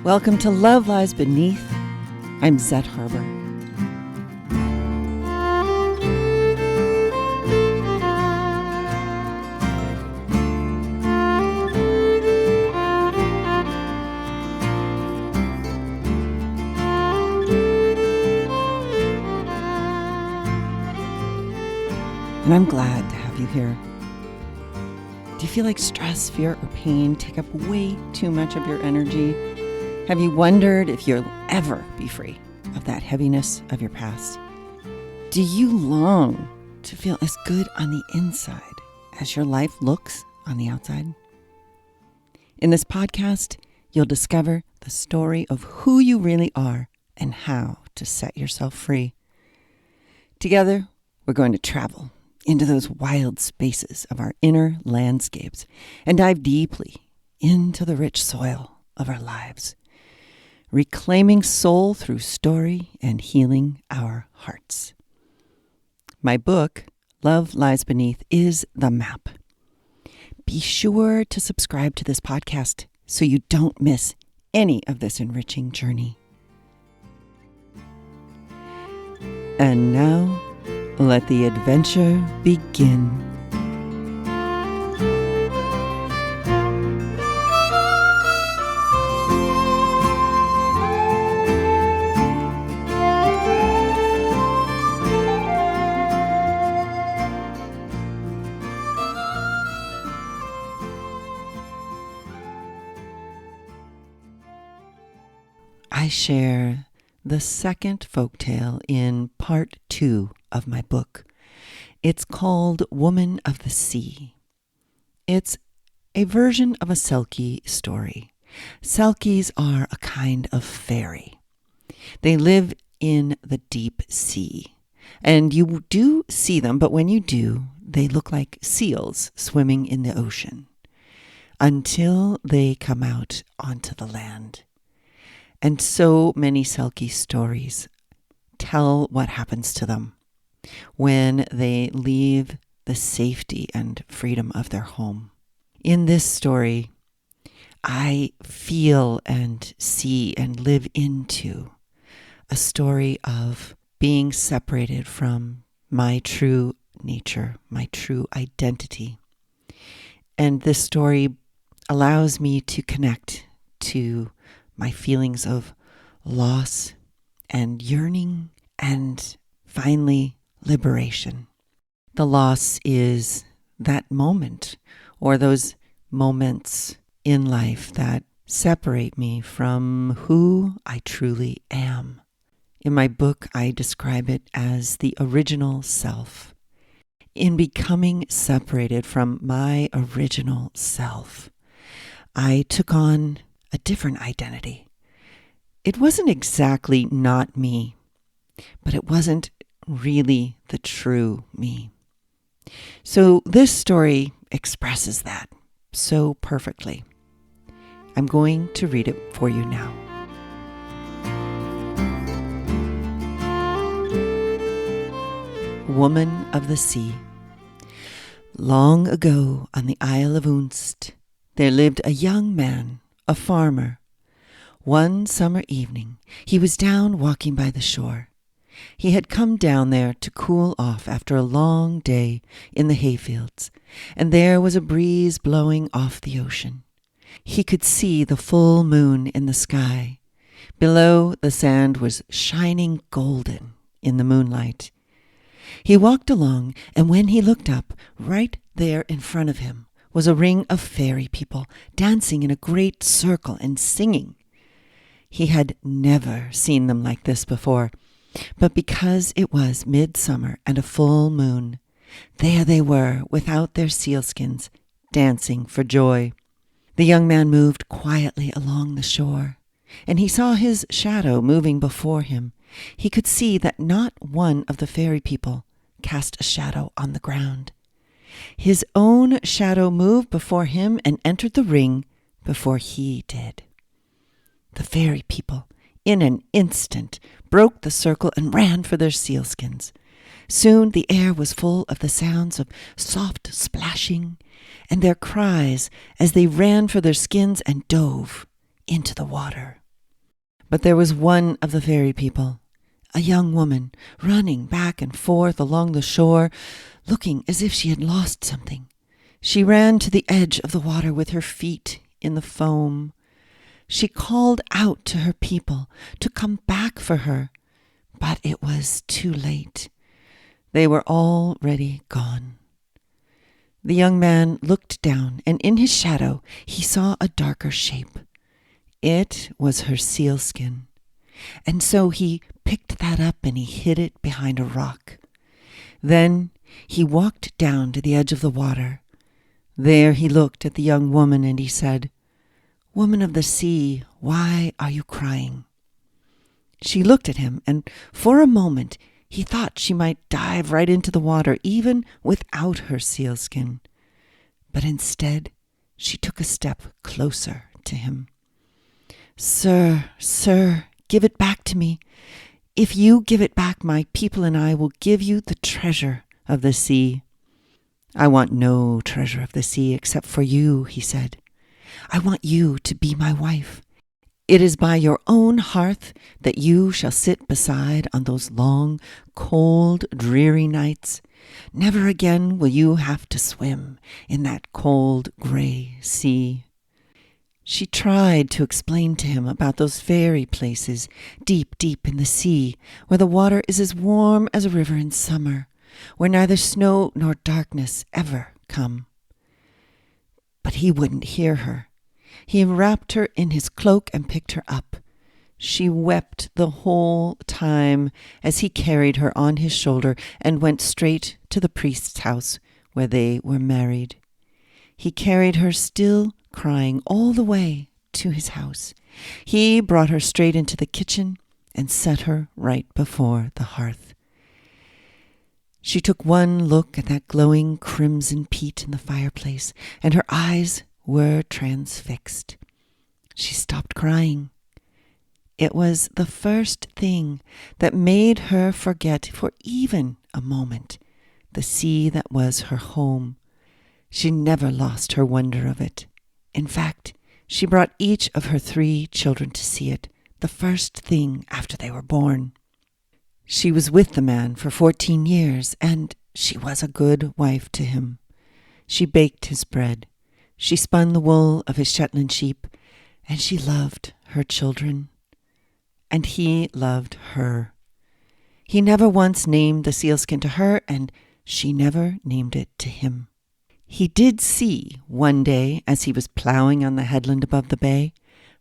Welcome to Love Lies Beneath. I'm Zet Harbor. And I'm glad to have you here. Do you feel like stress, fear, or pain take up way too much of your energy? Have you wondered if you'll ever be free of that heaviness of your past? Do you long to feel as good on the inside as your life looks on the outside? In this podcast, you'll discover the story of who you really are and how to set yourself free. Together, we're going to travel into those wild spaces of our inner landscapes and dive deeply into the rich soil of our lives, reclaiming soul through story and healing our hearts. My book, Love Lies Beneath, is the map. Be sure to subscribe to this podcast so you don't miss any of this enriching journey. And now, let the adventure begin. I share the second folktale in part 2 of my book. It's called Woman of the Sea. It's a version of a Selkie story. Selkies are a kind of fairy. They live in the deep sea, and you do see them, but when you do, they look like seals swimming in the ocean until they come out onto the land. And so many Selkie stories tell what happens to them when they leave the safety and freedom of their home. In this story, I feel and see and live into a story of being separated from my true nature, my true identity. And this story allows me to connect to my feelings of loss and yearning and finally liberation. The loss is that moment or those moments in life that separate me from who I truly am. In my book, I describe it as the original self. In becoming separated from my original self, I took on a different identity. It wasn't exactly not me, but it wasn't really the true me. So this story expresses that so perfectly. I'm going to read it for you now. Woman of the Sea. Long ago on the Isle of Unst, there lived a young man, a farmer. One summer evening, he was down walking by the shore. He had come down there to cool off after a long day in the hayfields, and there was a breeze blowing off the ocean. He could see the full moon in the sky. Below, the sand was shining golden in the moonlight. He walked along, and when he looked up, right there in front of him was a ring of fairy people dancing in a great circle and singing. He had never seen them like this before, but because it was midsummer and a full moon, there they were without their sealskins, dancing for joy. The young man moved quietly along the shore, and he saw his shadow moving before him. He could see that not one of the fairy people cast a shadow on the ground. His own shadow moved before him and entered the ring before he did. The fairy people, in an instant, broke the circle and ran for their sealskins. Soon the air was full of the sounds of soft splashing and their cries as they ran for their skins and dove into the water. But there was one of the fairy people, a young woman, running back and forth along the shore, looking as if she had lost something. She ran to the edge of the water with her feet in the foam. She called out to her people to come back for her, but it was too late. They were already gone. The young man looked down, and in his shadow he saw a darker shape. It was her sealskin, and so he picked that up and he hid it behind a rock. Then he walked down to the edge of the water. There he looked at the young woman and he said, "Woman of the sea, why are you crying?" She looked at him, and for a moment he thought she might dive right into the water, even without her sealskin. But instead, she took a step closer to him. "Sir, sir, give it back to me. If you give it back, my people and I will give you the treasure of the sea." "I want no treasure of the sea except for you," he said. "I want you to be my wife. It is by your own hearth that you shall sit beside on those long, cold, dreary nights. Never again will you have to swim in that cold, gray sea." She tried to explain to him about those fairy places deep, deep in the sea, where the water is as warm as a river in summer, where neither snow nor darkness ever come. But he wouldn't hear her. He wrapped her in his cloak and picked her up. She wept the whole time as he carried her on his shoulder and went straight to the priest's house where they were married. He carried her still crying all the way to his house. He brought her straight into the kitchen and set her right before the hearth. She took one look at that glowing crimson peat in the fireplace, and her eyes were transfixed. She stopped crying. It was the first thing that made her forget for even a moment the sea that was her home. She never lost her wonder of it. In fact, she brought each of her 3 children to see it, the first thing after they were born. She was with the man for 14 years, and she was a good wife to him. She baked his bread. She spun the wool of his Shetland sheep, and she loved her children. And he loved her. He never once named the sealskin to her, and she never named it to him. He did see one day, as he was plowing on the headland above the bay,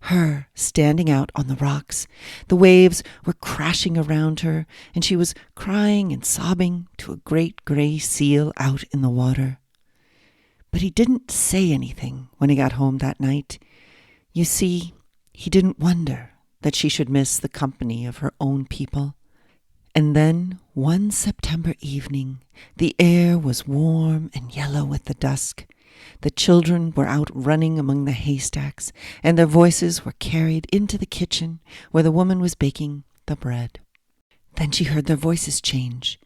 her standing out on the rocks. The waves were crashing around her, and she was crying and sobbing to a great gray seal out in the water. But he didn't say anything when he got home that night. You see, he didn't wonder that she should miss the company of her own people. And then, one September evening, the air was warm and yellow with the dusk. The children were out running among the haystacks, and their voices were carried into the kitchen where the woman was baking the bread. Then she heard their voices change.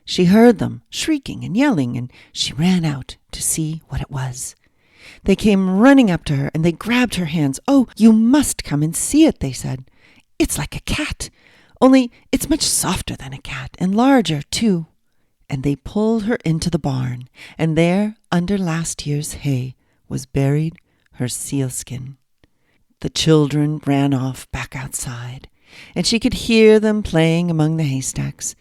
She heard them shrieking and yelling, and she ran out to see what it was. They came running up to her, and they grabbed her hands. "Oh, you must come and see it," they said. "It's like a cat. Only it's much softer than a cat, and larger, too." And they pulled her into the barn, and there, under last year's hay, was buried her sealskin. The children ran off back outside, and she could hear them playing among the haystacks.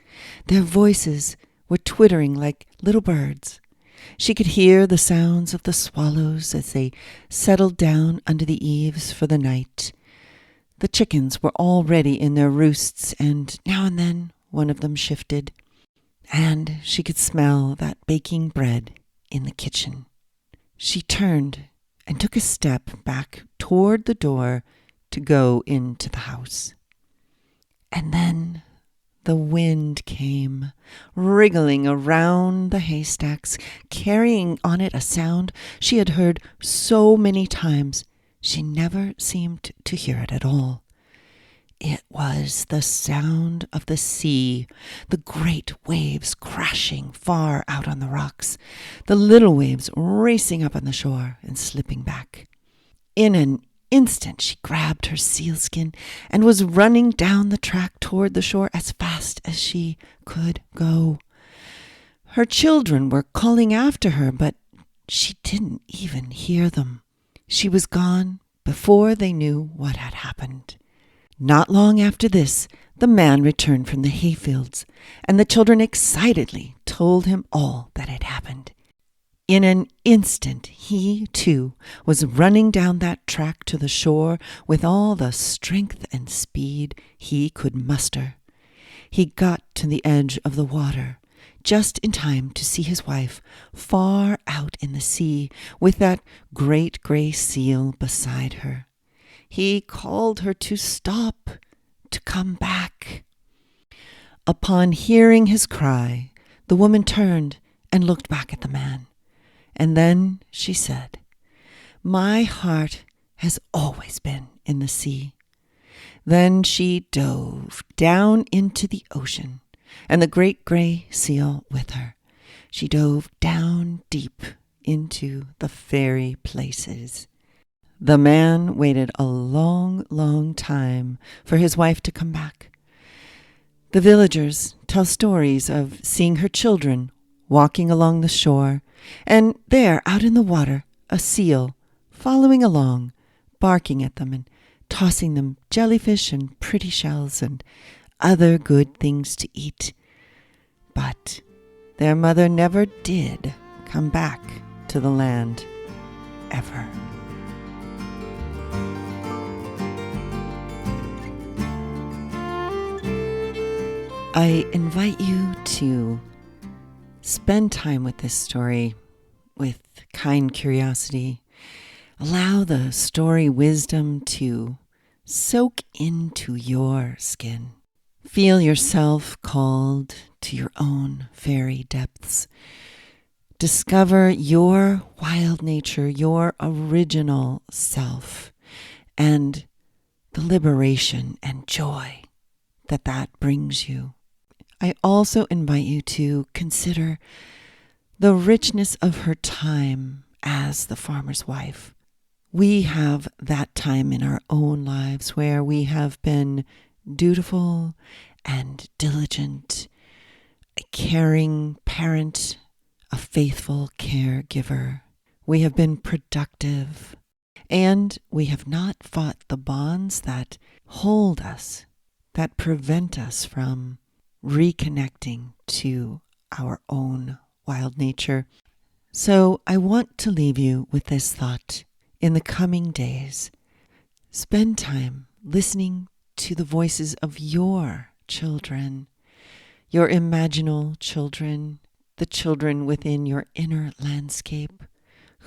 Their voices were twittering like little birds. She could hear the sounds of the swallows as they settled down under the eaves for the night. The chickens were already in their roosts, and now and then one of them shifted, and she could smell that baking bread in the kitchen. She turned and took a step back toward the door to go into the house. And then the wind came, wriggling around the haystacks, carrying on it a sound she had heard so many times she never seemed to hear it at all. It was the sound of the sea, the great waves crashing far out on the rocks, the little waves racing up on the shore and slipping back. In an instant she grabbed her sealskin and was running down the track toward the shore as fast as she could go. Her children were calling after her, but she didn't even hear them. She was gone before they knew what had happened. Not long after this, the man returned from the hayfields, and the children excitedly told him all that had happened. In an instant, he, too, was running down that track to the shore with all the strength and speed he could muster. He got to the edge of the water, just in time to see his wife far out in the sea with that great gray seal beside her. He called her to stop, to come back. Upon hearing his cry, the woman turned and looked back at the man. And then she said, "My heart has always been in the sea." Then she dove down into the ocean, and the great gray seal with her. She dove down deep into the fairy places. The man waited a long, long time for his wife to come back. The villagers tell stories of seeing her children walking along the shore, and there, out in the water, a seal following along, barking at them and tossing them jellyfish and pretty shells and other good things to eat. But their mother never did come back to the land, ever. I invite you to spend time with this story with kind curiosity. Allow the story wisdom to soak into your skin. Feel yourself called to your own fairy depths. Discover your wild nature, your original self, and the liberation and joy that brings you. I also invite you to consider the richness of her time as the farmer's wife. We have that time in our own lives where we have been dutiful and diligent, a caring parent, a faithful caregiver. We have been productive, and we have not fought the bonds that hold us, that prevent us from reconnecting to our own wild nature. So I want to leave you with this thought. In the coming days, spend time listening to the voices of your children, your imaginal children, the children within your inner landscape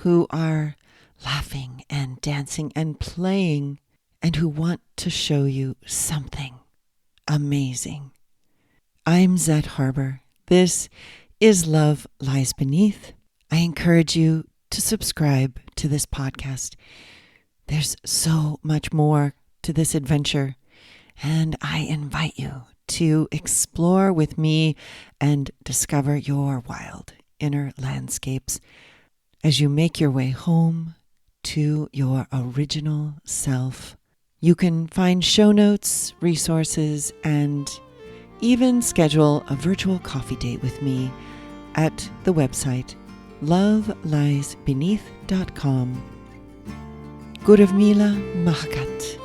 who are laughing and dancing and playing and who want to show you something amazing. I'm Zet Harbor. This is Love Lies Beneath. I encourage you to subscribe to this podcast. There's so much more to this adventure, and I invite you to explore with me and discover your wild inner landscapes as you make your way home to your original self. You can find show notes, resources, and even schedule a virtual coffee date with me at the website loveliesbeneath.com. Guruvmila Mahakat.